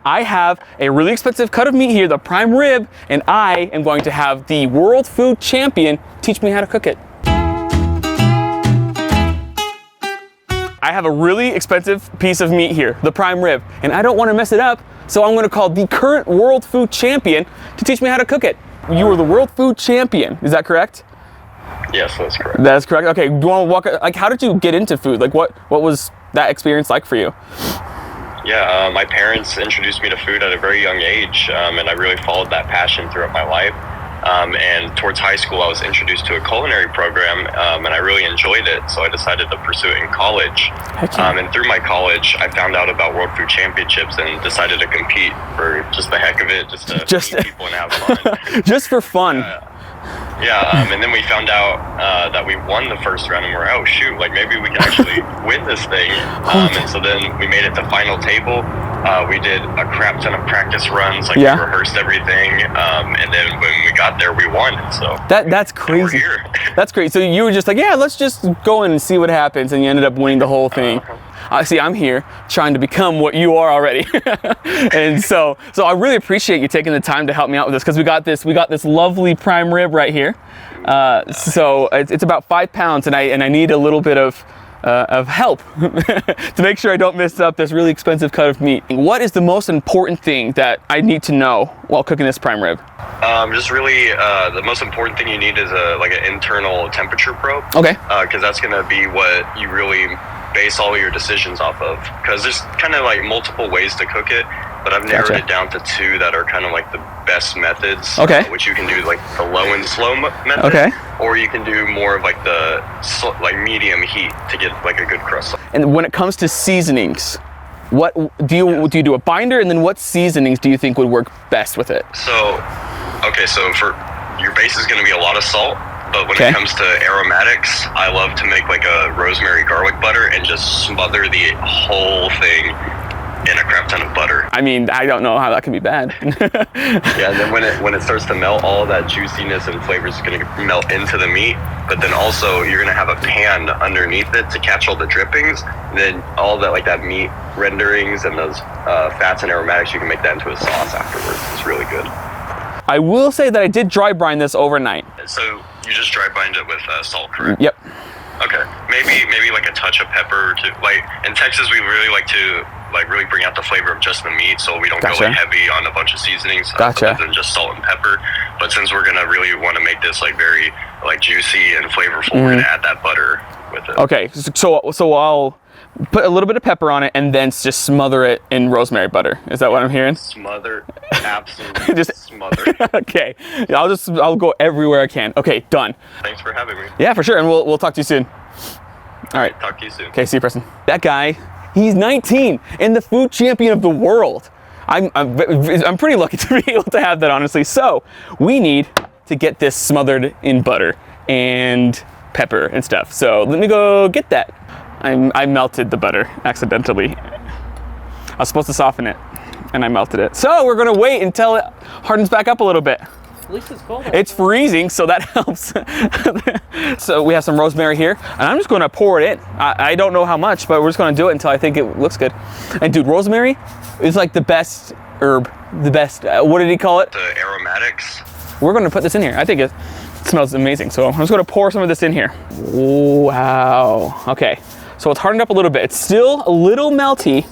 I have a really expensive cut of meat here, the prime rib, and I am going to have the world food champion teach me how to cook it. I have a really expensive piece of meat here, the prime rib, and I don't want to mess it up, so I'm going to call the current world food champion to teach me how to cook it. You are the world food champion, is that correct? Yes, that's correct. That's correct. Okay, do you want to walk, like, how did you get into food? Like, what was that experience like for you? Yeah, my parents introduced me to food at a very young age, and I really followed that passion throughout my life. And towards high school, I was introduced to a culinary program, and I really enjoyed it, so I decided to pursue it in college. And through my college, I found out about World Food Championships and decided to compete for just the heck of it, just to meet people and have fun. Just for fun. And then we found out that we won the first round, and we're, oh shoot, like maybe we can actually win this thing. And so then we made it to final table. We did a crap ton of practice runs, like we rehearsed everything, and then when we got there, we won. So that's crazy. We're here. That's great. So you were just like, yeah, let's just go in and see what happens, and you ended up winning the whole thing. See, I'm here trying to become what you are already. And so I really appreciate you taking the time to help me out with this, because we got this lovely prime rib right here. So it's about 5 pounds, and I need a little bit of help to make sure I don't mess up this really expensive cut of meat. What is the most important thing that I need to know while cooking this prime rib? Just really, the most important thing you need is like an internal temperature probe. Okay. Because that's going to be what you really base all your decisions off of. Because there's kind of like multiple ways to cook it, but I've narrowed it down to 2 that are kind of like the best methods. Okay. Which you can do like the low and slow method. Okay. Or you can do more of like the medium heat to get like a good crust. And when it comes to seasonings, what do you do a binder, and then what seasonings do you think would work best with it? So for your base is going to be a lot of salt, but when it comes to aromatics, I love to make like a rosemary garlic butter and just smother the whole thing in a crap ton of butter. I mean, I don't know how that can be bad. Yeah, and then when it starts to melt, all of that juiciness and flavors is going to melt into the meat, but then also you're going to have a pan underneath it to catch all the drippings. And then all that, like that meat renderings and those fats and aromatics, you can make that into a sauce afterwards. It's really good. I will say that I did dry brine this overnight. So you just dry brine it with salt, correct? Yep. Okay, maybe like a touch of pepper to, like in Texas we really like to like really bring out the flavor of just the meat, so we don't go like heavy on a bunch of seasonings other than just salt and pepper. But since we're gonna really want to make this like very like juicy and flavorful, we're gonna add that butter with it. Okay, so I'll put a little bit of pepper on it and then just smother it in rosemary butter. Is that what I'm hearing? Smother, absolutely. Just smother. Okay, I'll go everywhere I can. Okay, done. Thanks for having me. Yeah, for sure, and we'll talk to you soon. All right. Talk to you soon. Okay, see you, Preston. That guy, he's 19 and the food champion of the world. I'm pretty lucky to be able to have that, honestly. So we need to get this smothered in butter and pepper and stuff. So let me go get that. I melted the butter accidentally. I was supposed to soften it, and I melted it. So we're gonna wait until it hardens back up a little bit. At least it's cold. It's freezing, so that helps. So we have some rosemary here, and I'm just gonna pour it in. I don't know how much, but we're just gonna do it until I think it looks good. And dude, rosemary is like the best herb, the best, what did he call it? The aromatics. We're gonna put this in here. I think it smells amazing. So I'm just gonna pour some of this in here. Wow, okay. So it's hardened up a little bit. It's still a little melty,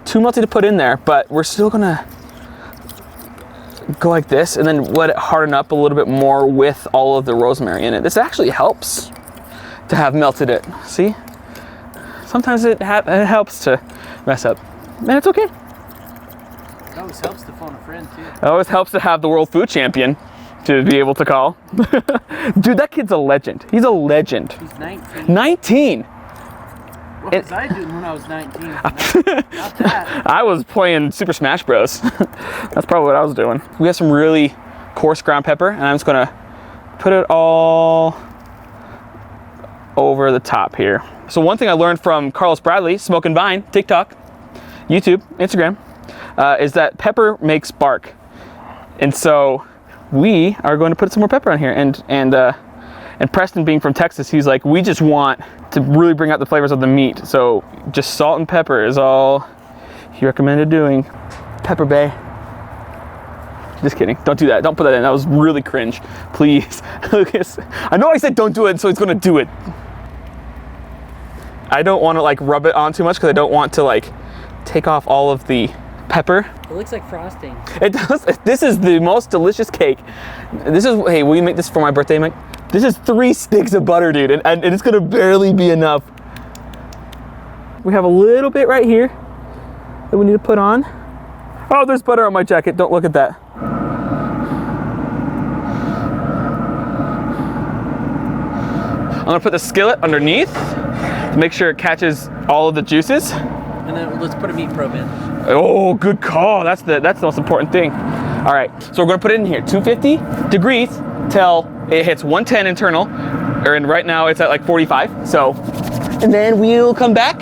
too melty to put in there, but we're still gonna go like this and then let it harden up a little bit more with all of the rosemary in it. This actually helps to have melted it. See? Sometimes it helps to mess up. And it's okay. It always helps to phone a friend too. It always helps to have the world food champion to be able to call. Dude, that kid's a legend. He's a legend. He's 19. 19! What was I doing when I was 19? Not that. I was playing Super Smash Bros. That's probably what I was doing. We have some really coarse ground pepper, and I'm just gonna put it all over the top here. So one thing I learned from Carlos Bradley, Smoke and Vine, TikTok, YouTube, Instagram, is that pepper makes bark. And so we are going to put some more pepper on here. And Preston, being from Texas, he's like, we just want to really bring out the flavors of the meat. So just salt and pepper is all he recommended doing. Pepper Bay. Just kidding. Don't do that. Don't put that in. That was really cringe. Please. Lucas, I know I said don't do it, so he's gonna do it. I don't want to like rub it on too much because I don't want to like take off all of the pepper. It looks like frosting. It does. This is the most delicious cake. This is, hey, will you make this for my birthday, Mike? This is 3 sticks of butter, dude, and it's gonna barely be enough. We have a little bit right here that we need to put on. Oh, there's butter on my jacket. Don't look at that. I'm gonna put the skillet underneath to make sure it catches all of the juices. And then let's put a meat probe in. Oh, good call. That's the most important thing. All right, so we're gonna put it in here, 250 degrees till it hits 110 internal, and right now it's at like 45. So, and then we'll come back.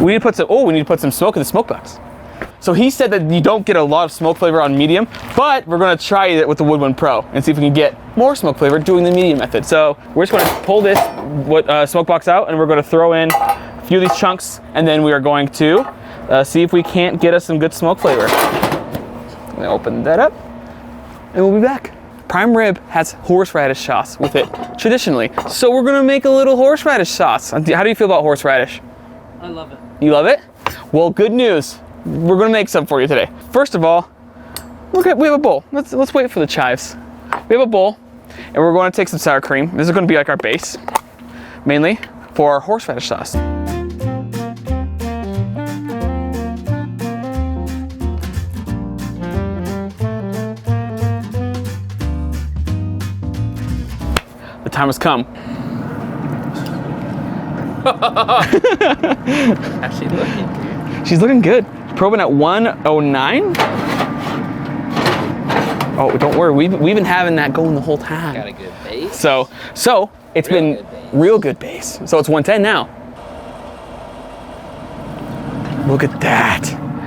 We need to put some smoke in the smoke box. So he said that you don't get a lot of smoke flavor on medium, but we're gonna try it with the Woodwind Pro and see if we can get more smoke flavor doing the medium method. So we're just gonna pull this smoke box out, and we're gonna throw in a few of these chunks, and then we are going to see if we can't get us some good smoke flavor. I'm gonna open that up, and we'll be back. Prime rib has horseradish sauce with it, traditionally. So we're gonna make a little horseradish sauce. How do you feel about horseradish? I love it. You love it? Well, good news. We're gonna make some for you today. First of all, we have a bowl. Let's wait for the chives. We have a bowl, and we're going to take some sour cream. This is going to be like our base, mainly for our horseradish sauce. The time has come. Actually looking good. She's looking good. Probing at 109. Oh, don't worry. We've been having that going the whole time. Got a good base. So it's been real good base. So it's 110 now. Look at that.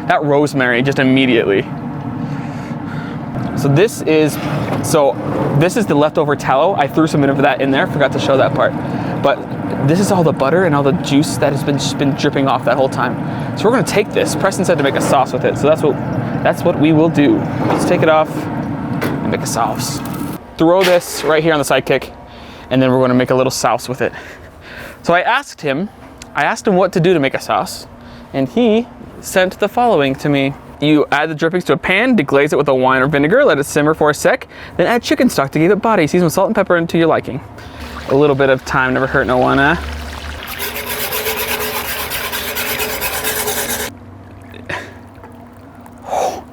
That rosemary just immediately. So this is the leftover tallow. I threw some of that in there. Forgot to show that part. But this is all the butter and all the juice that has been dripping off that whole time. So we're gonna take this. Preston said to make a sauce with it. So that's what we will do. Let's take it off and make a sauce. Throw this right here on the sidekick, and then we're gonna make a little sauce with it. So I asked him what to do to make a sauce, and he sent the following to me. You add the drippings to a pan, deglaze it with a wine or vinegar, let it simmer for a sec, then add chicken stock to give it body. Season with salt and pepper to your liking. A little bit of time never hurt no one, huh?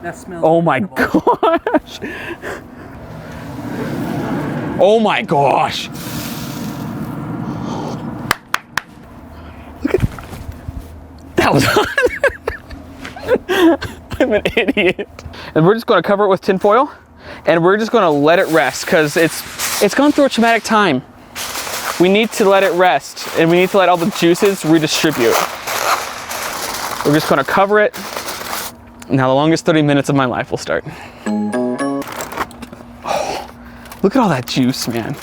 That smells. Oh my incredible. gosh. Oh my gosh. Look at that was hot. I'm an idiot. And we're just gonna cover it with tin foil, and we're just gonna let it rest because it's gone through a traumatic time. We need to let it rest, and we need to let all the juices redistribute. We're just gonna cover it. Now the longest 30 minutes of my life will start. Oh, look at all that juice, man.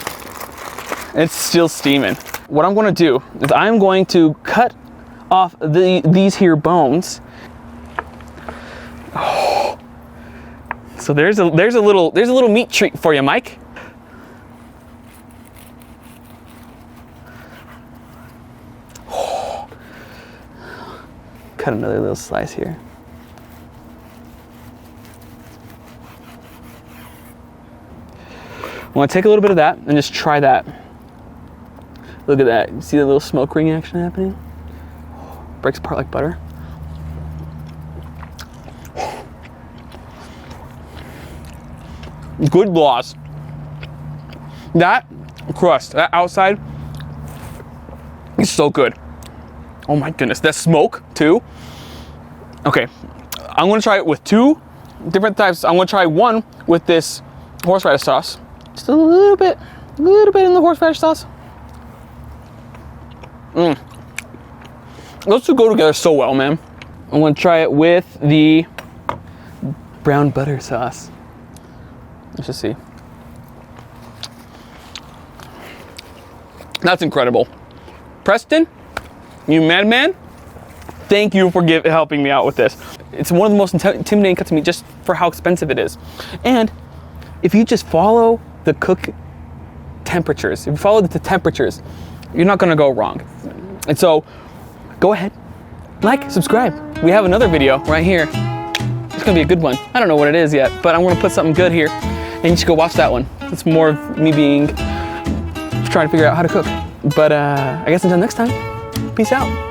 It's still steaming. What I'm gonna do is I'm going to cut off these here bones. Oh. So there's a little meat treat for you, Mike. Oh. Cut another little slice here. I want to take a little bit of that and just try that. Look at that. You see the little smoke ring action happening? Breaks apart like butter. Good loss. That crust, that outside is so good. Oh my goodness. That smoke too. Okay, I'm going to try it with 2 different types. I'm going to try one with this horseradish sauce. Just a little bit in the horseradish sauce. Those two go together so well, man. I'm gonna try it with the brown butter sauce. Let's just see. That's incredible. Preston, you madman, thank you for helping me out with this. It's one of the most intimidating cuts to me just for how expensive it is. And if you just follow the cook temperatures, if you follow the temperatures, you're not gonna go wrong. And so go ahead, like, subscribe. We have another video right here. It's gonna be a good one. I don't know what it is yet, but I'm gonna put something good here and you should go watch that one. It's more of me trying to figure out how to cook. But I guess until next time, peace out.